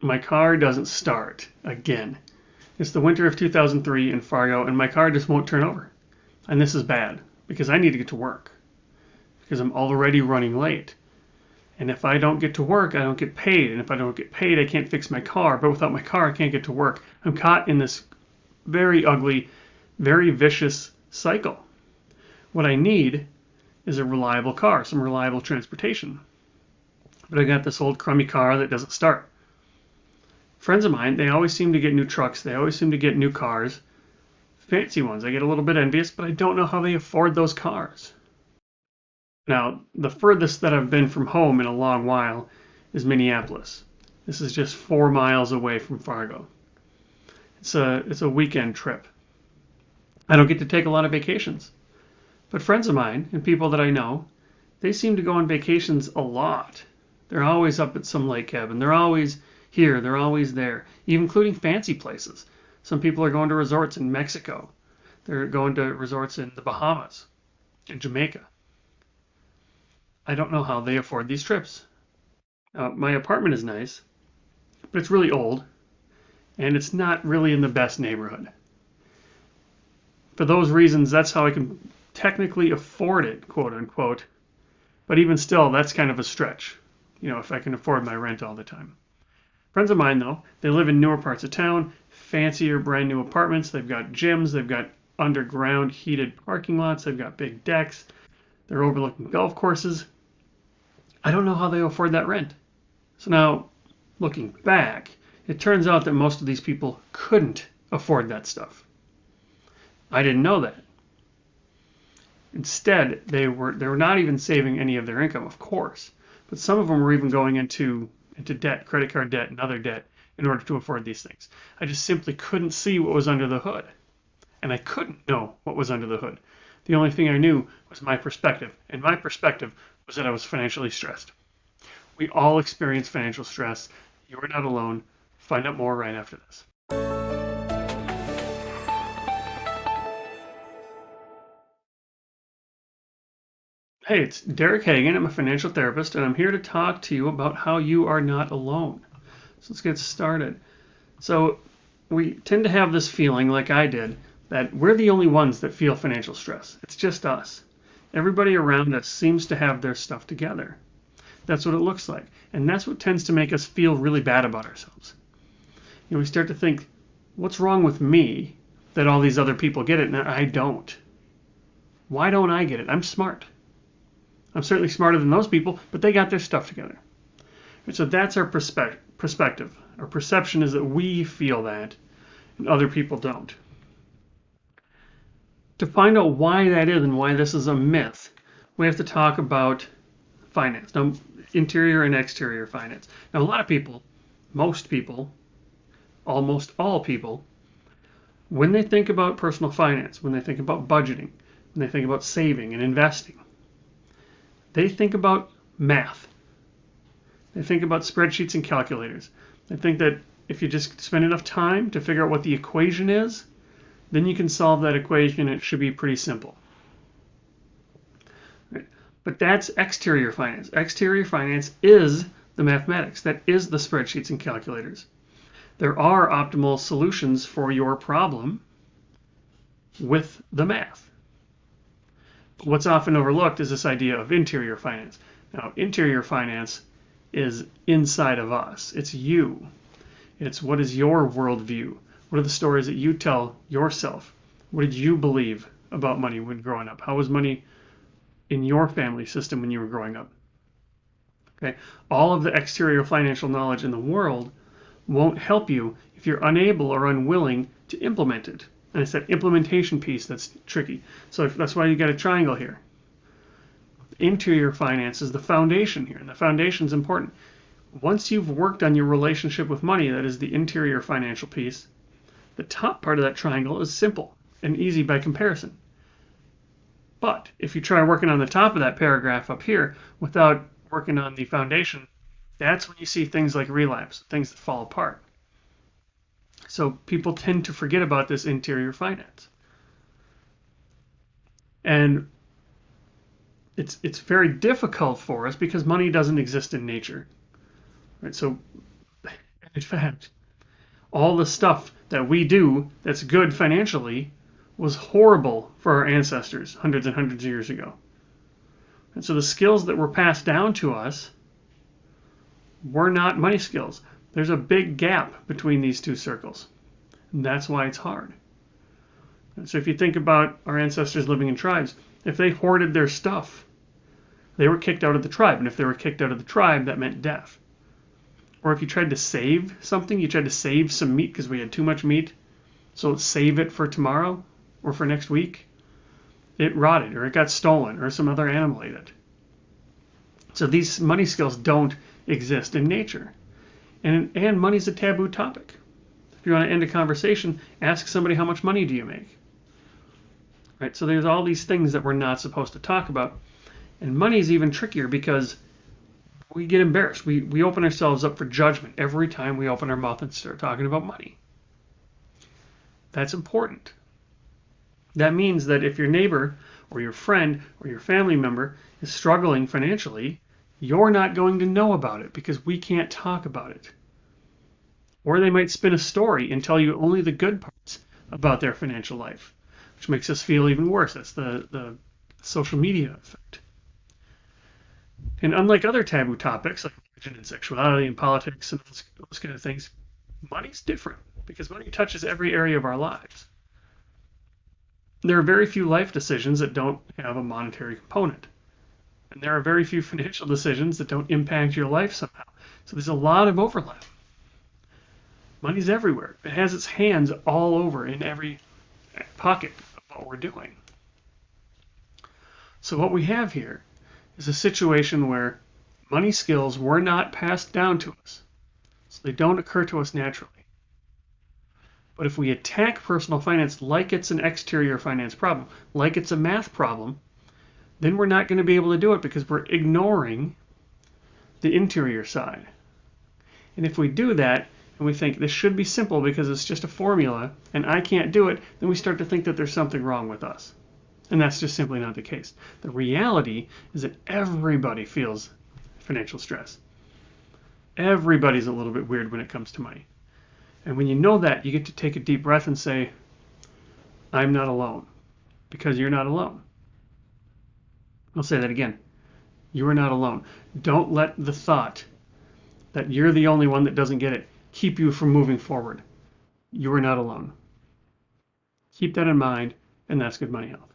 My car doesn't start again. It's the winter of 2003 in Fargo, and my car just won't turn over. And this is bad because I need to get to work because I'm already running late. And if I don't get to work, I don't get paid. And if I don't get paid, I can't fix my car. But without my car, I can't get to work. I'm caught in this very ugly, very vicious cycle. What I need is a reliable car, some reliable transportation. But I got this old crummy car that doesn't start. Friends of mine, they always seem to get new trucks. They always seem to get new cars, fancy ones. I get a little bit envious, but I don't know how they afford those cars. Now, the furthest that I've been from home in a long while is Minneapolis. This is just 4 miles away from Fargo. It's a weekend trip. I don't get to take a lot of vacations. But friends of mine and people that I know, they seem to go on vacations a lot. They're always up at some lake cabin. They're always here. They're always there, even including fancy places. Some people are going to resorts in Mexico. They're going to resorts in the Bahamas, in Jamaica. I don't know how they afford these trips. My apartment is nice, but it's really old, and it's not really in the best neighborhood. For those reasons, that's how I can technically afford it, quote unquote. But even still, that's kind of a stretch, if I can afford my rent all the time. Friends of mine, though, they live in newer parts of town, fancier brand new apartments. They've got gyms, they've got underground heated parking lots, they've got big decks, they're overlooking golf courses. I don't know how they afford that rent. So now, looking back, it turns out that most of these people couldn't afford that stuff. I didn't know that. Instead, they were not even saving any of their income, of course, but some of them were even going into debt, credit card debt, and other debt in order to afford these things. I just simply couldn't see what was under the hood, and I couldn't know what was under the hood. The only thing I knew was my perspective, and my perspective was that I was financially stressed. We all experience financial stress. You are not alone. Find out more right after this. Hey, it's Derek Hagan. I'm a financial therapist, and I'm here to talk to you about how you are not alone. So let's get started. So we tend to have this feeling, like I did, that we're the only ones that feel financial stress. It's just us. Everybody around us seems to have their stuff together. That's what it looks like. And that's what tends to make us feel really bad about ourselves. We start to think, what's wrong with me that all these other people get it and I don't? Why don't I get it? I'm smart. I'm certainly smarter than those people, but they got their stuff together. And so that's our perspective. Our perception is that we feel that and other people don't. To find out why that is and why this is a myth, we have to talk about finance. Now, interior and exterior finance. Now, a lot of people, most people, almost all people, when they think about personal finance, when they think about budgeting, when they think about saving and investing, they think about math. They think about spreadsheets and calculators. They think that if you just spend enough time to figure out what the equation is, then you can solve that equation. It should be pretty simple. Right? But that's exterior finance. Exterior finance is the mathematics. That is the spreadsheets and calculators. There are optimal solutions for your problem with the math. But what's often overlooked is this idea of interior finance. Now, interior finance is inside of us. It's you. It's what is your worldview? What are the stories that you tell yourself? What did you believe about money when growing up? How was money in your family system when you were growing up? Okay, all of the exterior financial knowledge in the world won't help you if you're unable or unwilling to implement it. And it's that implementation piece that's tricky. So that's why you got a triangle here. Interior finance is the foundation here, and the foundation is important. Once you've worked on your relationship with money, that is the interior financial piece, the top part of that triangle is simple and easy by comparison. But if you try working on the top of that paragraph up here without working on the foundation, that's when you see things like relapse, things that fall apart. So people tend to forget about this interior finance. And it's very difficult for us because money doesn't exist in nature. Right? So In fact, all the stuff that we do that's good financially was horrible for our ancestors hundreds and hundreds of years ago. And so the skills that were passed down to us were not money skills. There's a big gap between these two circles. And that's why it's hard. And so if you think about our ancestors living in tribes, if they hoarded their stuff, they were kicked out of the tribe. And if they were kicked out of the tribe, that meant death. Or if you tried to save something, you tried to save some meat because we had too much meat, so let's save it for tomorrow or for next week, it rotted or it got stolen or some other animal ate it. So these money skills don't exist in nature. And money's a taboo topic. If you want to end a conversation, ask somebody, how much money do you make? Right? So there's all these things that we're not supposed to talk about. And money's even trickier because we get embarrassed. We open ourselves up for judgment every time we open our mouth and start talking about money. That's important. That means that if your neighbor or your friend or your family member is struggling financially, you're not going to know about it because we can't talk about it. Or they might spin a story and tell you only the good parts about their financial life, which makes us feel even worse. That's the social media effect. And unlike other taboo topics like religion and sexuality and politics and those kind of things, money's different because money touches every area of our lives. There are very few life decisions that don't have a monetary component. And there are very few financial decisions that don't impact your life somehow. So there's a lot of overlap. Money's everywhere. It has its hands all over in every pocket of what we're doing. So what we have here is a situation where money skills were not passed down to us. So they don't occur to us naturally. But if we attack personal finance like it's an exterior finance problem, like it's a math problem, then we're not going to be able to do it because we're ignoring the interior side. And if we do that, and we think this should be simple because it's just a formula, and I can't do it, then we start to think that there's something wrong with us. And that's just simply not the case. The reality is that everybody feels financial stress. Everybody's a little bit weird when it comes to money. And when you know that, you get to take a deep breath and say, I'm not alone, because you're not alone. I'll say that again. You are not alone. Don't let the thought that you're the only one that doesn't get it keep you from moving forward. You are not alone. Keep that in mind, and that's good money health.